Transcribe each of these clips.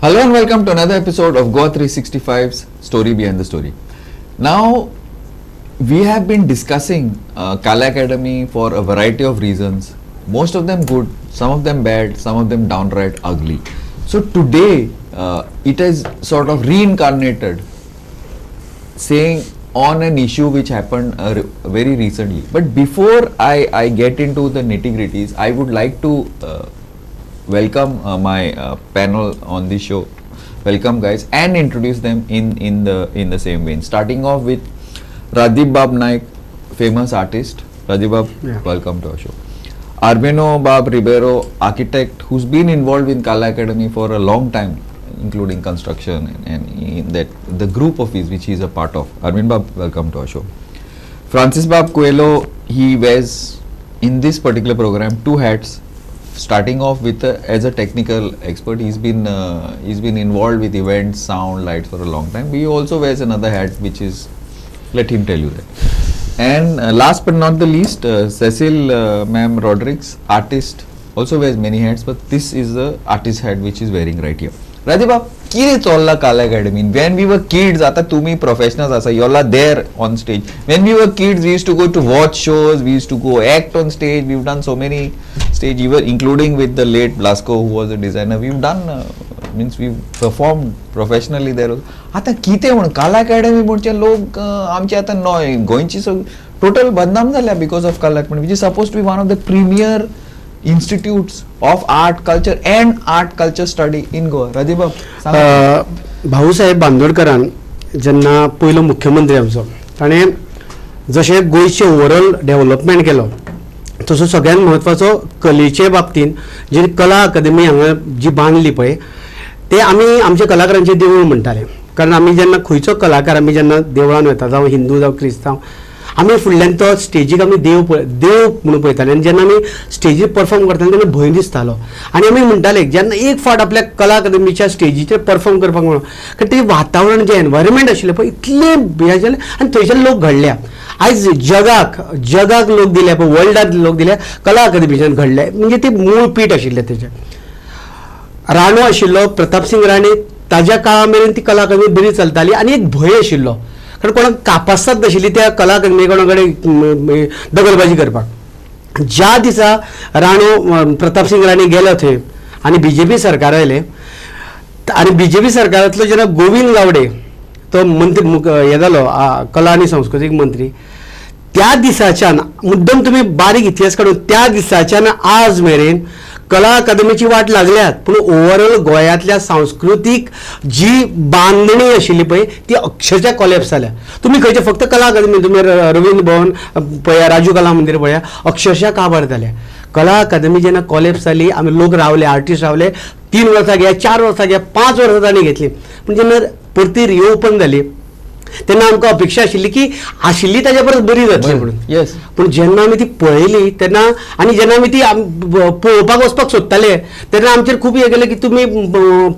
Hello and welcome to another episode of GOA365's Story Behind the Story. Now, we have been discussing Kala Academy for a variety of reasons. Most of them good, some of them bad, some of them downright ugly. So today, it is sort of reincarnated, saying on an issue which happened very recently. But before I get into the nitty-gritties, I would like to welcome my panel on this show. Welcome guys, and introduce them in the same vein. Starting off with Radip Bab Naik, famous artist. Radip Bab, welcome to our show. Arbeno Bab Ribeiro, architect who's been involved in Kala Academy for a long time, including construction and in that the group of his which he is a part of. Arvind Bab, welcome to our show. Francis Bab Coelho, he wears in this particular program two hats. Starting off with as a technical expert, he's been involved with events, sound, lights for a long time. He also wears another hat, which is, let him tell you that. And last but not the least, Cecil ma'am Rodriguez, artist, also wears many hats, but this is the artist hat which is wearing right here. Radip, kire cholla Kala Academy. When we were kids, ata tumi professionals asa, you all are there on stage. When we were kids, we used to go to watch shows, we used to go act on stage. We've done so many stage, even including with the late Blasco, who was a designer. We've done, we've performed professionally there. Ata kite म्हणून Kala Academy म्हणचे लोक आमचे आता गोंयची total बदनाम झाल्या because of Kala Academy, which is supposed to be one of the premier institutes of art culture and art culture study in Goa. Radip, Bhausaheb बांदोडकरान जेन्ना पयलो मुख्यमंत्री आमचो ताणें जशें गोंयचें ओवरऑल डेव्हलपमेंट केलो तसो सगळ्यात म्हत्वाचो कलेचे बाबतींत जी कला अकादमी हांगा जी बांदली पळय ते आमी आमच्या कलाकारांचें देवूळ म्हणटाले. कारण आमी जेन्ना खंयचो कलाकार आमी जेन्ना देवळान वता जावं हिंदू जावं क्रिस्तांव आमी फुडल्यान तो स्टेजीक आमी देव म्हणून पळयताले आनी जेन्ना आमी स्टेजीर परफॉर्म करताले तेन्ना भंय दिसतालो आनी आमी म्हणटाले जेन्ना एक फावट आपल्या कला अकादमीच्या स्टेजीचेर परफॉर्म करपाक म्हणून कारण तें वातावरण जें एनवायरमेंट आशिल्लें पळय इतलें हें जालें आनी थंयचे लोक घडल्या. आयज जगाक लोक दिले पळय, वर्ल्डांत लोक दिले कला अकादमीच्यान घडले, म्हणजे ती मूळ पीठ आशिल्लें तेजें. राणो आशिल्लो प्रताप सिंग राणे, ताज्या काळा मेरेन ती कला अकादमी बरी चलताली आनी एक भंय आशिल्लो कारण कोणाक कापासत नाशिल्ली त्या कला अकादमी कोणा कडेन दगलबाजी करपाक. ज्या दिसा राणो प्रताप सिंग राणे गेलो थंय आनी BJP सरकार आयलें आनी BJP सरकारांतलो जेन्ना गोविंद गावडे तो मंत्री हे जालो कला आनी संस्कृतीक मंत्री, त्या दिसाच्यान मुद्दम तुम्ही बारीक इतिहास काडून त्या दिसाच्यान आज मेरेन कला अकादमीची वाट लागल्यात, पण ओव्हरऑल गोंयांतल्या सांस्कृतीक जी बांदणी आशिल्ली पळय ती अक्षरशः कॉलेप्स जाल्या. तुम्ही खंयचे फक्त कला अकादमी तुम्ही रवींद्र भवन पळया, राजू कला मंदिर पळया, अक्षरशः काबार जाल्या. कला अकादमी जेन्ना कॉलेप्स जाली आमी लोक रावले, आर्टिस्ट रावले, 3 वर्सां घ्या, 4 वर्सां घ्या, 5 वर्सां तांणी घेतली, पण जेन्ना परती रिओपन जाली तेन्ना आमकां अपेक्षा आशिल्ली की आशिल्ली ताज्या परस बरी जातली म्हणून. येस, पूण जेन्ना आमी ती पळयली तेन्ना आनी जेन्ना आमी ती पळोवपाक वचपाक सोदताले तेन्ना आमचेर खूब हें केलें की तुमी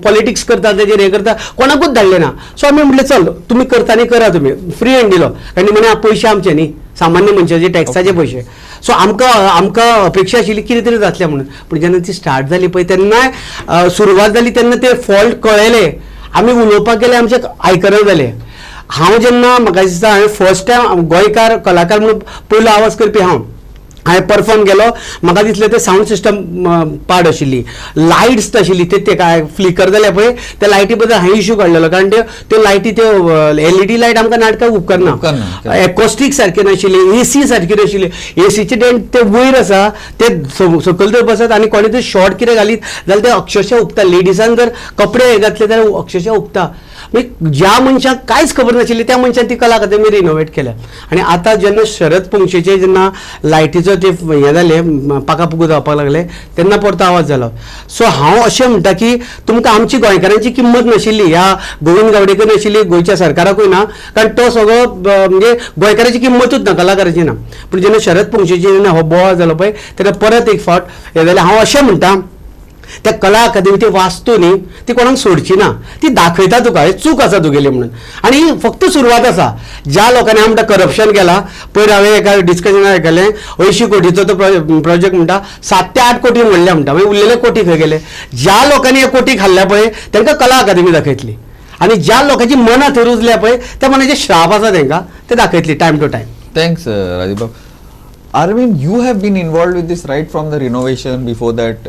पॉलिटिक्स करता तेजेर हें करता, कोणाकूच धाडलें ना. सो आमी म्हटलें चल तुमी करता आनी करा, तुमी फ्री हँड दिलो आनी म्हणे पयशे आमचे न्ही, सामान्य मनशाचे टॅक्साचे पयशे. सो आमकां अपेक्षा आशिल्ली कितें तरी जातलें म्हणून. पूण जेन्ना ती स्टार्ट जाली पळय तेन्ना सुरवात जाली तेन्ना ते फॉल्ट कळयले, आमी उलोवपाक गेले आमचे आयकना जाले. हांव जेन्ना म्हाका दिसता हांवें फर्स्ट टायम गोंयकार कलाकार म्हणून पयलो आवाज करपी हांवें परफॉर्म केलो. म्हाका दिसलें ते सावंड सिस्टम पाड आशिल्ली, लायट्स नाशिल्ली, ते काय फ्लिकर जाले पळय त्या लायटी बद्दल हांवें इश्यू काडलेलो कारण त्यो लायटी त्यो LED लायट आमकां नाटकाक उपकारना, एकॉस्टीक सारके नाशिल्ली, AC सारकी नाशिल्ली, ACचे डेंट ते वयर आसा ते सकयल जर बसत आनी कोणे ते शॉर्ट कितें घालीत जाल्यार ते अक्षरशः उपता. लेडिजान जर कपडे घातले जाल्यार अक्षरशः उपता. ज्या मनशाक कांयच खबर नाशिल्ली त्या मनशान ती कला अकादमी रिनोवेट केल्या. आनी आतां जेन्ना शरद पुंगशेचे जेन्ना लायटीचो ते हें जालें पाकापुकू जावपाक लागले तेन्ना परतो आवाज जालो. सो हांव अशें म्हणटा की तुमकां आमची गोंयकारांची किंमत नाशिल्ली, ह्या गोविंद गावडेकर नाशिल्ली, गोंयच्या सरकाराकूय ना, कारण तो सगळो म्हणजे गोंयकाराची किंमतूच ना, कलाकाराची ना. पूण जेन्ना शरद पुंगशेची जेन्ना हो बोवाळ जालो पळय तेन्ना परत एक फावट हें जालें. हांव अशें म्हणटा त्या कला अकादमी ती वास्तू न्ही ती कोणाक सोडची ना, ती दाखयता तुका हे चूक आसा तुगेली म्हणून. आनी फक्त सुरवात आसा. ज्या लोकांनी आमकां करप्शन केला पयर हांवें एका डिस्कशनार आयकलें 80 कोटीचो तो प्रोजेक्ट म्हणटा 7 ते 8 कोटी म्हणले म्हणटा, मागीर उरलेले कोटी खंय गेले. ज्या लोकांनी हे कोटी खाल्ल्या पळय तांकां कला अकादमी दाखयतली, आनी ज्या लोकांची मनां थंय रुजल्या पळय त्या मनाचे श्राप आसा तांकां ते दाखयतली time to time. Thanks, Rajiv Babu. Arvind, you have been involved with this right from the renovation, before that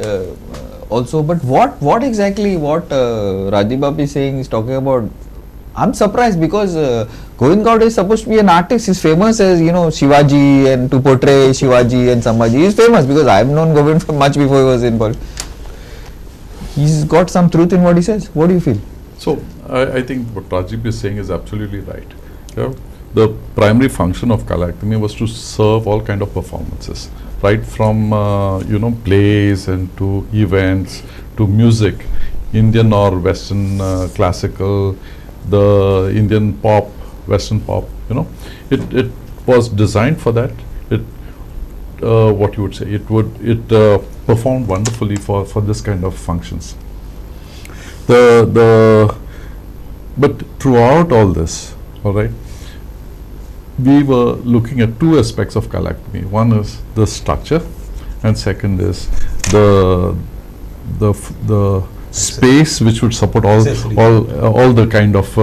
also. But what exactly Rajiv Babu is saying, is talking about? I'm surprised because Govind Gowda is supposed to be an artist. He's famous as, you know, Shivaji, and to portray Shivaji and Sambhaji. He's famous because I've known Govind from much before he was in politics. He's got some truth in what he says. What do you feel? So I think what Rajiv is saying is absolutely right. Yeah? The primary function of Kala Academy was to serve all kind of performances, right from plays and to events to music, Indian or Western classical, the Indian pop, Western pop. It was designed for that. What you would say, it performed wonderfully for this kind of functions. But throughout all this, all right, we were looking at two aspects of Kala Academy. One is the structure, and second is the space which would support all the kind of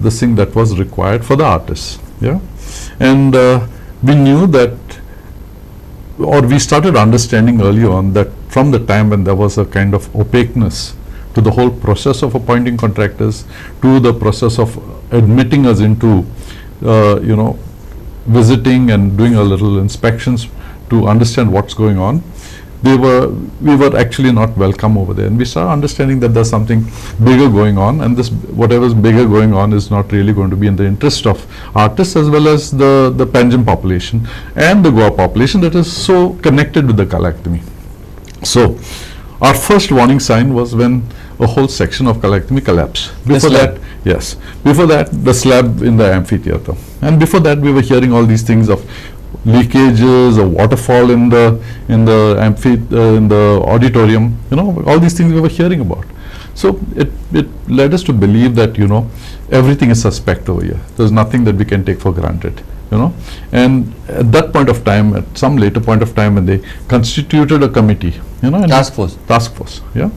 this thing that was required for the artists. Yeah, and we knew that, or we started understanding early on that from the time when there was a kind of opaqueness to the whole process of appointing contractors, to the process of admitting us into visiting and doing a little inspections to understand what's going on. We were actually not welcome over there, and we started understanding that there's something bigger going on, and this whatever's bigger going on is not really going to be in the interest of artists as well as the Panjim population and the Goa population that is so connected with the Kala Academy. So our first warning sign was when a whole section of Kala Academy collapsed. Before that, yes. Before that, the slab in the amphitheatre, and before that, we were hearing all these things of leakages, a waterfall in the auditorium. All these things we were hearing about. So it led us to believe that everything is suspect over here. There's nothing that we can take for granted. And at that point of time, at some later point of time, when they constituted a committee, Task force. Yeah.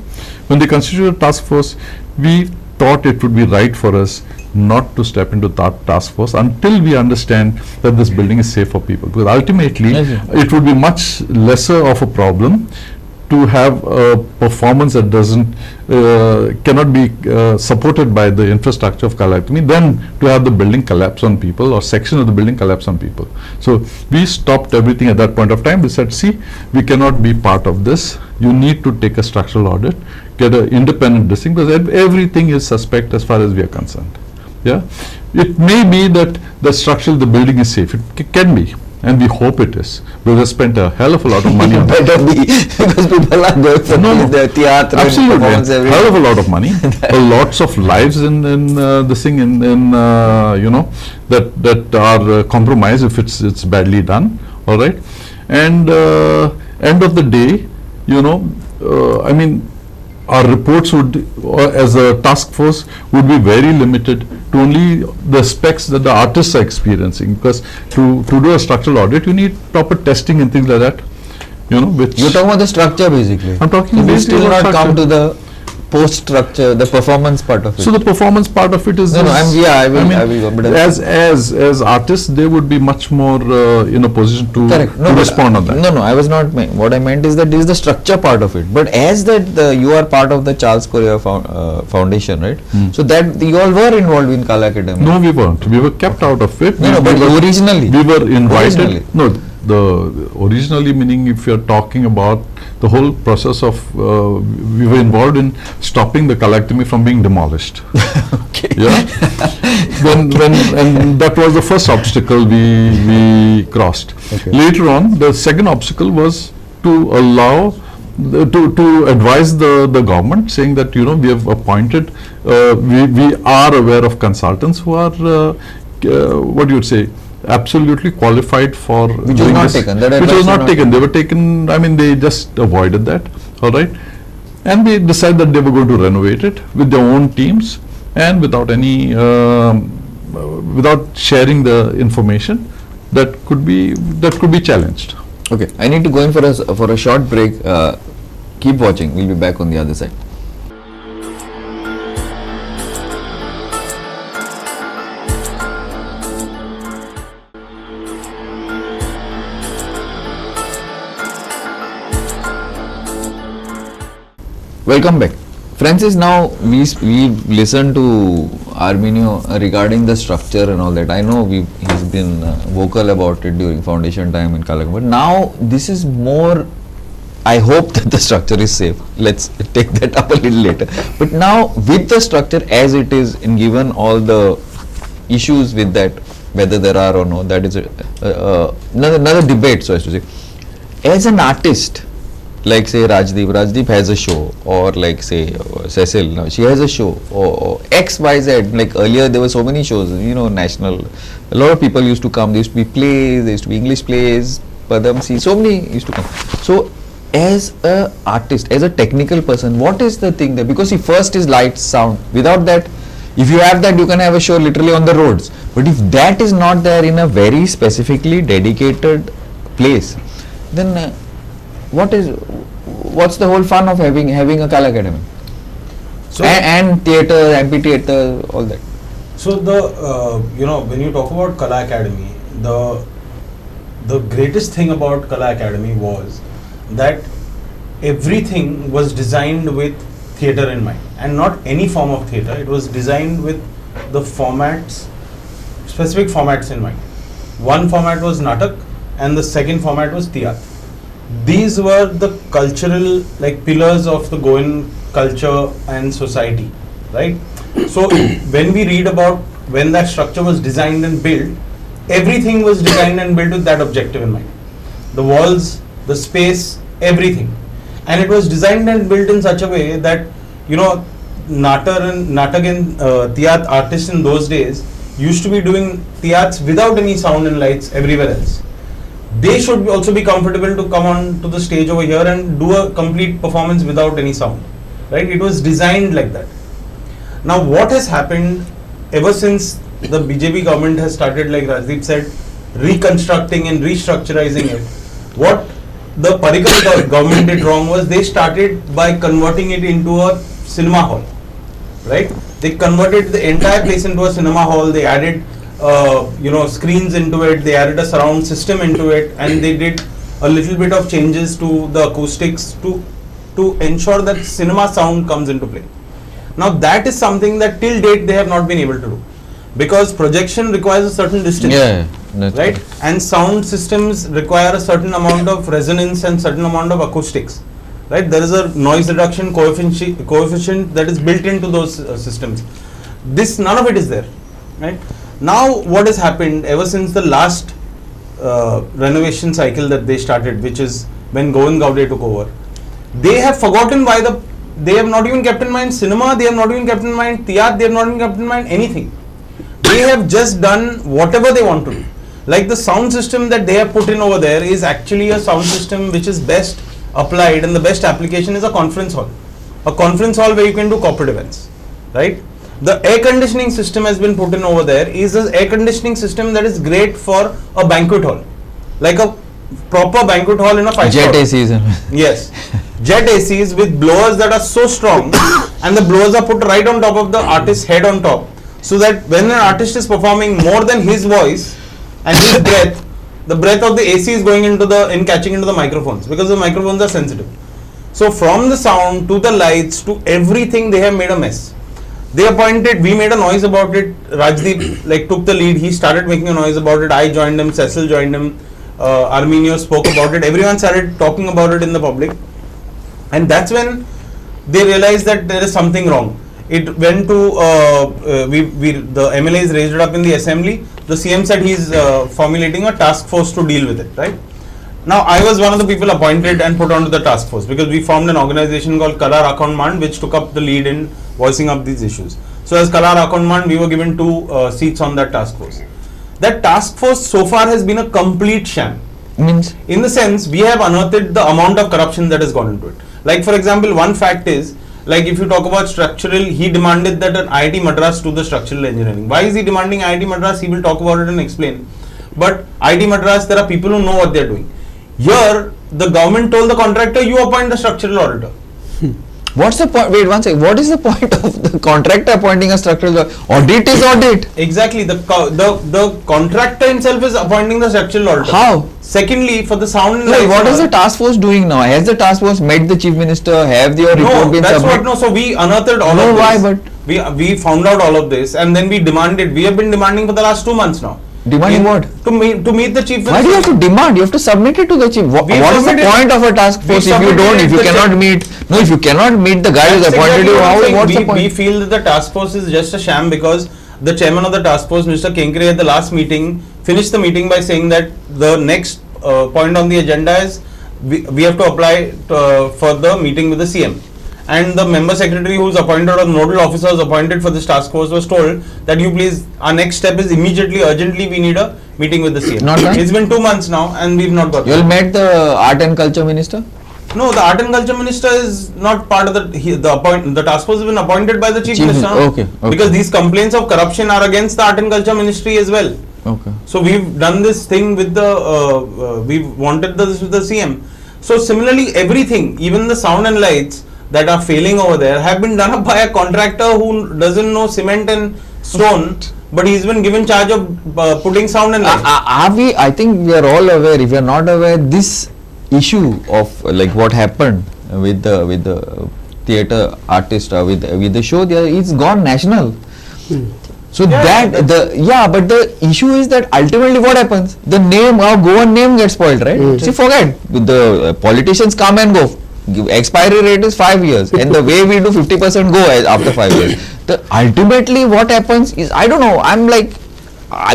When they constituted a task force, we thought it would be right for us not to step into that task force until we understand that this building is safe for people. Because ultimately, it would be much lesser of a problem to have a performance that cannot be supported by the infrastructure of Kala Academy than to have the building collapse on people or section of the building collapse on people. So we stopped everything at that point of time. We said, see, we cannot be part of this. You need to take a structural audit, get an independent listing, because everything is suspect as far as we are concerned. Yeah, it may be that the building is safe. It can be. And we hope it is. We have spent a hell of a lot of money on that. Better be, because people are going for the theatre. Absolutely, a hell of a lot of money, lots of lives in this thing, that are compromised if it's badly done. All right, and end of the day, I mean, our reports would, as a task force, would be very limited to only the specs that the artists are experiencing, because to do a structural audit, you need proper testing and things like that, which... You're talking about the structure basically. I'm talking so we still not come to the post structure, the performance part of it. So the performance part of it is... I will go. As artists, they would be much more in a position to respond on that. No, I was not... What I meant is that this is the structure part of it. But as that you are part of the Charles Correa Foundation, right? So that you all were involved in Kala Academy. No, we weren't. We were kept out of it. But originally. We were invited. No, originally meaning if you're talking about the whole process of, we were involved in stopping the Kala Academy from being demolished. Okay. Yeah. And that was the first obstacle we crossed. Okay. Later on, the second obstacle was to allow, to advise the government, saying that, we have appointed, we are aware of consultants who are, what you would say, absolutely qualified for which was not taken. Which was not taken. They were taken, I mean, they just avoided that. All right. and they decide that they were going to renovate it with their own teams and without any without sharing the information that could be challenged. Okay, I need to go in for a short break. Keep watching. We'll be back on the other side. Welcome back. Francis, now we listened to Arminio regarding the structure and all that. I know he's been vocal about it during foundation time in Kalakam, but now this is more. I hope that the structure is safe. Let's take that up a little later. But now with the structure as it is, and given all the issues with that, whether there are or no, that is another debate, so as to say. As an artist, like say Rajdeep has a show, or like say Cecil, now she has a show, or X, Y, Z. Like earlier there were so many shows, national. A lot of people used to come. There used to be plays, there used to be English plays, Padamsi, so many used to come. So as a artist, as a technical person, what is the thing there? Because see, first is lights, sound. Without that, if you have that, you can have a show literally on the roads. But if that is not there in a very specifically dedicated place, then what's the whole fun of having a Kala Academy? So and theatre, amphitheatre, all that. So the when you talk about Kala Academy, the greatest thing about Kala Academy was that everything was designed with theatre in mind, and not any form of theatre. It was designed with the specific formats in mind. One format was Natak and the second format was Tiyat. These were the cultural pillars of the Goan culture and society, right? So when we read about when that structure was designed and built, everything was designed and built with that objective in mind. The walls, the space, everything. And it was designed and built in such a way that, Natak and Tiyat artists in those days used to be doing Tiyats without any sound and lights everywhere else. They should also be comfortable to come on to the stage over here and do a complete performance without any sound, right? It was designed like that. Now what has happened ever since the BJP government has started, like Rajdeep said, reconstructing and restructurizing it, what the Parrikar government did wrong was they started by converting it into a cinema hall, right? They converted the entire place into a cinema hall. They added screens into it, they added a surround system into it, and they did a little bit of changes to the acoustics to ensure that cinema sound comes into play. Now that is something that till date they have not been able to do, because projection requires a certain distance, right? And sound systems require a certain amount of resonance and certain amount of acoustics, right? There is a noise reduction coefficient that is built into those systems. None of it is there, right? Now what has happened ever since the last renovation cycle that they started, which is when Govind Gowde took over, they have forgotten they have not even kept in mind cinema, they have not even kept in mind Tiyat, they have not even kept in mind anything. They have just done whatever they want to do. Like the sound system that they have put in over there is actually a sound system which is best applied, and the best application is a conference hall. A conference hall where you can do corporate events, right? The air conditioning system has been put in over there is an air conditioning system that is great for a banquet hall, like a proper banquet hall in a 5-star. Jet ACs. Yes, jet ACs with blowers that are so strong, and the blowers are put right on top of the artist's head on top, so that when an artist is performing, more than his voice and his breath, the breath of the AC is going into catching into the microphones, because the microphones are sensitive. So from the sound to the lights to everything, they have made a mess. They appointed, we made a noise about it. Rajdeep took the lead. He started making a noise about it. I joined him. Cecil joined him. Arminio spoke about it. Everyone started talking about it in the public, and that's when they realized that there is something wrong. It went to the MLAs raised it up in the assembly. The CM said he's formulating a task force to deal with it. Right now, I was one of the people appointed and put onto the task force, because we formed an organization called Kala Rakhon Mand, which took up the lead in voicing up these issues. So as Kala Rakhon Mand, we were given 2 seats on that task force. That task force so far has been a complete sham. Means? In the sense, we have unearthed the amount of corruption that has gone into it. Like for example, one fact is, like if you talk about structural, he demanded that an IIT Madras do the structural engineering. Why is he demanding IIT Madras? He will talk about it and explain. But IIT Madras, there are people who know what they are doing. Here, the government told the contractor, you appoint the structural auditor. What's the point? Wait one second. What is the point of the contractor appointing a structural audit? Is audit. Exactly. The contractor himself is appointing the structural auditor. How? Secondly, for the sound and Like, lights what and is all- the task force doing now? Has the task force met the chief minister? Have your report No, been that's submitted? what. No, so we unearthed all No, of this. why? But we found out all of this, and then we demanded. We have been demanding for the last 2 months now. demanding what? To meet the chief minister. Why do you have to demand? You have to submit it to the chief. What We is the submitted- point of a task we force if you submitted don't? it If you to the cannot chief- meet, no, if you cannot meet the guy who's That's appointed exactly you, what I'm how? saying. What's the We point? feel that the task force is just a sham because the chairman of the task force, Mr. Kenkre, at the last meeting finished the meeting by saying that the next point on the agenda is we have to apply for the meeting with the CM. And the member secretary who's appointed or nodal officer who's appointed for this task force was told that you please, our next step is immediately, urgently, we need a meeting with the CM. Not done? It's been 2 months now and we've not got You all that. met the art and culture minister? No, the art and culture minister is not part of the task force has been appointed by the chief Chief minister. Minister, okay, okay. Because these complaints of corruption are against the art and culture ministry as well. Okay. So we've done this thing with the, we've wanted this with the CM. So similarly, everything, even the sound and lights that are failing over there have been done up by a contractor who doesn't know cement and stone, but he's been given charge of putting sound and lights. Are we? I think we are all aware. If we are not aware, this issue of like what happened with the theatre artist with the show, it's gone national. So Yeah, but the issue is that ultimately what happens? The name, our Goan name gets spoiled, right? See, forget the politicians come and go. Expiry rate is 5 years, and the way we do 50% go after 5 years. The ultimately what happens is, I don't know. I'm like,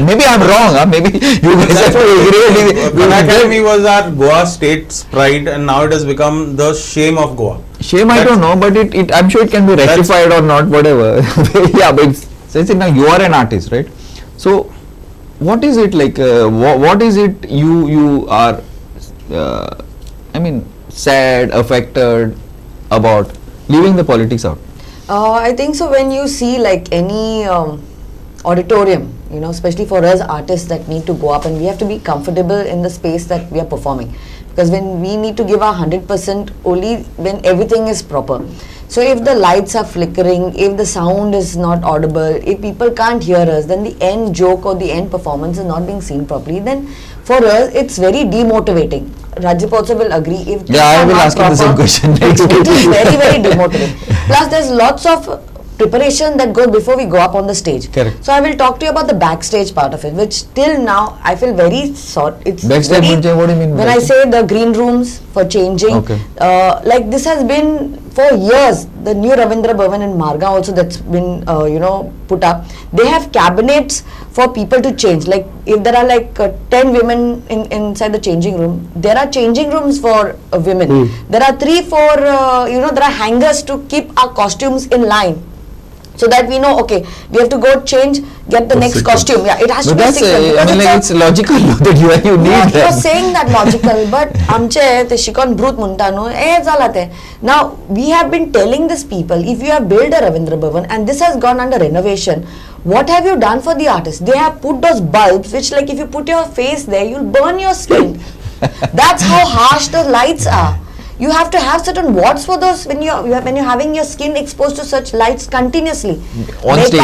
maybe I'm wrong. Maybe you guys have to agree. Kala Academy was our Goa state's pride, and now it has become the shame of Goa. Shame, I don't know, but it I'm sure it can be rectified or not, whatever. Yeah, but since now you are an artist, right? So, what is it like? What is it you are? I mean, sad, affected about leaving the politics out? I think so. When you see like any auditorium, you know, especially for us artists that need to go up and we have to be comfortable in the space that we are performing, because when we need to give our 100% only when everything is proper. So if the lights are flickering, if the sound is not audible, if people can't hear us, then the end joke or the end performance is not being seen properly, then for us it's very demotivating. Rajip also will agree. If Yeah, I will ask you the same question next. it is very, very demotivating. Plus, there's lots of preparation that goes before we go up on the stage. Correct. So I will talk to you about the backstage part of it, which till now I feel very sort. It's Backstage, very, what do you mean when I backstage? say the green rooms for changing, Okay. like this has been for years. The new Ravindra Bhavan in Marga also that's been put up. They have cabinets for people to change. Like if there are like 10 women inside the changing room, there are changing rooms for women. There are 3, 4 there are hangers to keep our costumes in line. So that we know, okay, we have to go change, get the next sequence. costume. Yeah, it has But to be that's, sequence. I because mean, like, it's logical that you need no, that. he was saying that logical, but amche te shikon brut munta no zalate. Now we have been telling these people, if you have built a Ravindra Bhavan and this has gone under renovation, what have you done for the artists? They have put those bulbs, which like if you put your face there, you'll burn your skin. That's how harsh the lights are. You have to have certain watts for those when you're having your skin exposed to such lights continuously. On stage.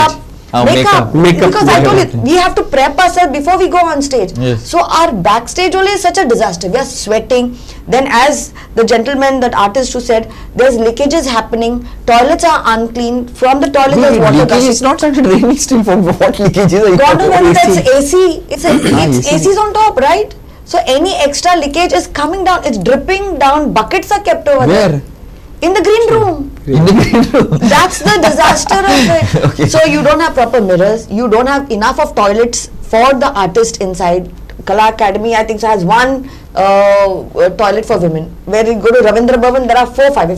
Makeup. Makeup. Because I told you, we have to prep ourselves before we go on stage. Yes. So our backstage only is such a disaster. We are sweating. Then as the gentleman, that artist who said, there's leakages happening. Toilets are unclean. From the toilet there's water Leakage, gushing. it's not started raining still. For what leakages are you God knows talking whether about? that's AC. It's AC. AC's on top, right? So any extra leakage is coming down. It's dripping down. Buckets are kept over Where? there. In the green room. In the green room. That's the disaster of it. Okay. So you don't have proper mirrors. You don't have enough of toilets for the artist inside. Kala Academy, I think, so has one toilet for women. Where you go to Ravindra Bhavan, there are 4, 5.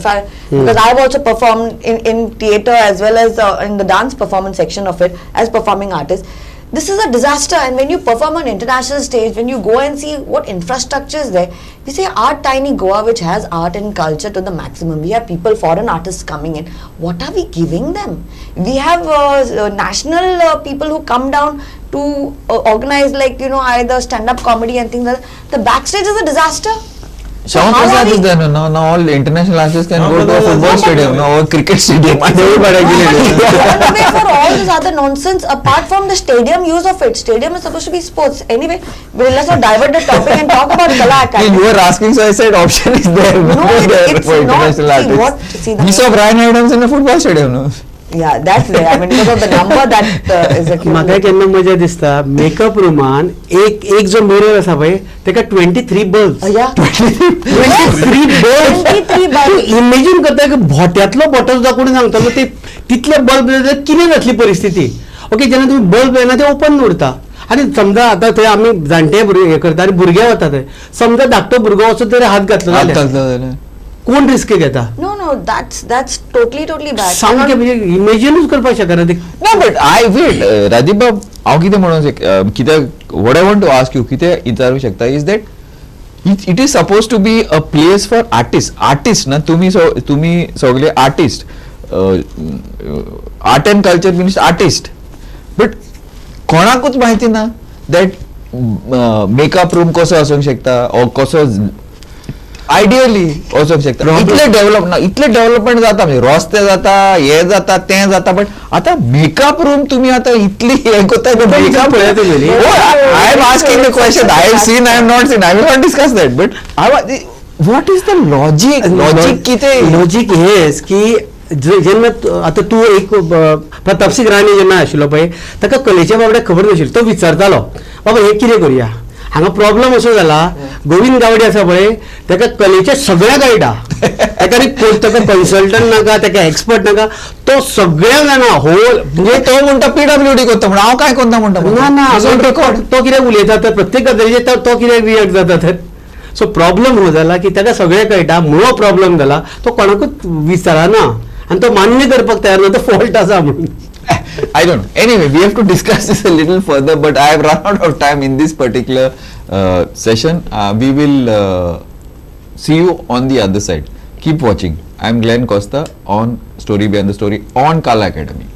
Because I've also performed in theatre as well as in the dance performance section of it as performing artist. this is a disaster. And when you perform on international stage, when you go and see what infrastructure is there, we say art tiny Goa, which has art and culture to the maximum. We have people, foreign artists coming in. What are we giving them? We have national people who come down to organize, like, either stand-up comedy and things like that. The backstage is a disaster. Shyam how are Prasad is we- there now. Now all international artists can No, go but to a there's football no- stadium, now a cricket stadium. Gone away for all this other nonsense apart from the stadium use of it. Stadium is supposed to be sports. Anyway, let's not divert the topic and talk about Kala Academy. You were asking, so I said option is there. No, there it's for not. international See, artists. what- see, the We saw Brian Adams in a football stadium. No? Yeah, that's there. I mean, because of the number that is accumulated. म्हाका केन्ना मजा दिसता makeup रूमान एक जो mirror आसा पळय तेका 23 bulbs Yeah. 23 bulbs 23 bulbs. Imagine करता की भोट्यातलो भोटो सुद्दां कोणी सांगतलो ते तितले बल्ब कितें जातली परिस्थिती ओके जेन्ना तुम्ही बल्ब येना ते ओपन उरता आनी समजा आतां थंय आमी जाणटे हे करता आनी भुरगे वता थंय समजा धाकटो भुरगो वचून तर हात घातलो हात जाल्यार घालता जाल्यार. कोण रिस्क घेता No, that's totally bad. सामकें म्हणजे इमेजिनूच करपाक शकना ते No, but I wait. Rajiv Bab, हांव कितें म्हणूंक कित्याक what I want to ask you, कितें विचारूंक शकता is that it is supposed to be a place for artists ना तुम्ही सगळे artist, art and culture means artist, but कोणाकूच माहिती ना that मेकअप रूम कसो आसूंक शकता or कसो आयडियली वचूंक शकता. इतले डेव्हलपमेंट जाता म्हणजे रस्ते जाता हे जाता तें जाता बट आता मेकअप रूम तुम्ही आता इतली हे करता मेकअप पळया तुमी. I am asking the question I have not seen I will not discuss that but what is the logic कितें लॉजिक हेच की जेन्ना आता तू एक प्रतापसिंग राणे जेन्ना आशिल्लो पळय ताका कलेच्या बाबड्याक खबर नाशिल्ली तो विचारतालो बाबा हे कितें करुया हांगा प्रॉब्लम असो जाला गोविंद गावडे आसा पळय ताका कलेचे सगळ्या कळटा ताका कन्सल्टंट नाका ताका एक्सपर्ट नाका तो सगळ्या जाणा होल म्हणजे तो म्हणटा PWD करता म्हणून हांव काय करता म्हणटा ना ना तो कित्याक उलयता तर प्रत्येक गजालीचेर तो कित्याक रिएक्ट जाता तर सो प्रॉब्लम हो जाला की ताका सगळें कळटा मुळो प्रॉब्लम जाला तो कोणाकूच विचारना आनी तो मान्य करपाक तयार ना तो फॉल्ट आसा म्हणून I don't know. Anyway, we have to discuss this a little further, but I have run out of time in this particular session. We will see you on the other side. Keep watching. I am Glenn Costa on Story Behind the Story on Kala Academy.